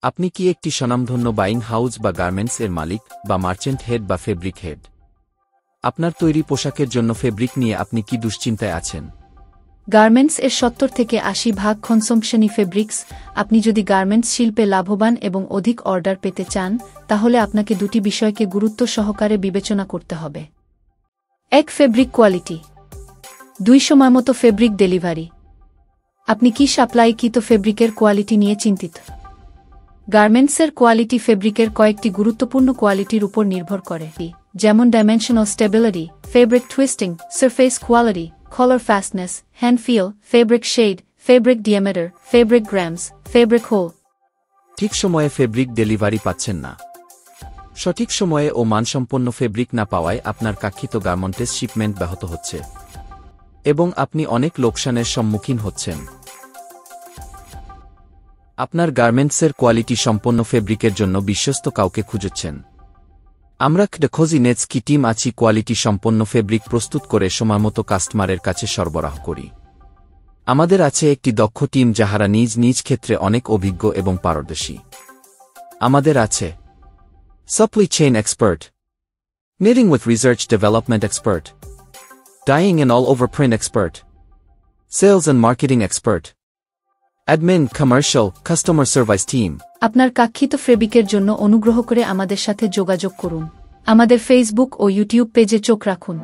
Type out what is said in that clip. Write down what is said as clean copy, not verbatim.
আপনি কি একটি স্বনামধন্য বাইং হাউস বা গার্মেন্টস এর মালিক বা মার্চেন্ট হেড বা ফেব্রিক হেড? আপনার তৈরি পোশাকের জন্য ফেব্রিক নিয়ে আপনি কি দুশ্চিন্তায় আছেন? গার্মেন্টস এর ৭০ থেকে ৮০% কনসাম্পশনই ফেব্রিক্স। আপনি যদি গার্মেন্টস শিল্পে লাভবান এবং অধিক অর্ডার পেতে চান, তাহলে আপনাকে দুটি বিষয়কে গুরুত্ব সহকারে বিবেচনা করতে হবে। ১. Fabric quality. ২. সময়মতো ফেব্রিক ডেলিভারি। আপনি কি সাপ্লাইকৃত ফেব্রিকের কোয়ালিটি নিয়ে চিন্তিত? গার্মেন্টসের কোয়ালিটি ফেব্রিকের কয়েকটি গুরুত্বপূর্ণ কোয়ালিটির উপর নির্ভর করে, যেমন dimensional stability, fabric twisting, surface quality, color fastness, hand feel, fabric shade, fabric diameter, fabric grams, fabric hole. ঠিক সময়ে ফেব্রিক ডেলিভারি পাচ্ছেন না। সঠিক সময়ে ও মানসম্পন্ন ফেব্রিক না পাওয়ায় আপনার কাঙ্ক্ষিত গার্মেন্টস শিপমেন্ট ব্যাহত হচ্ছে এবং আপনি অনেক লোকসানের সম্মুখীন হচ্ছেন। আপনার গার্মেন্টসের কোয়ালিটি সম্পন্ন ফেব্রিকের জন্য বিশ্বস্ত কাউকে খুঁজছেন। আমরা খোঁজি নেটস কি টিম আছি কোয়ালিটি সম্পন্ন ফেব্রিক প্রস্তুত করে সময়মতো কাস্টমারের কাছে সরবরাহ করি। আমাদের আছে একটি দক্ষ টিম যাহারা নিজ নিজ ক্ষেত্রে অনেক অভিজ্ঞ এবং পারদর্শী। আমাদের আছে supply chain expert, knitting with research development expert, dyeing and all over print expert, sales and marketing expert, admin, commercial, customer service team. আপনার কাঙ্ক্ষিত ফেব্রিকের জন্য অনুগ্রহ করে আমাদের সাথে যোগাযোগ করুন। আমাদের ফেসবুক ও ইউটিউব পেজে চোখ রাখুন।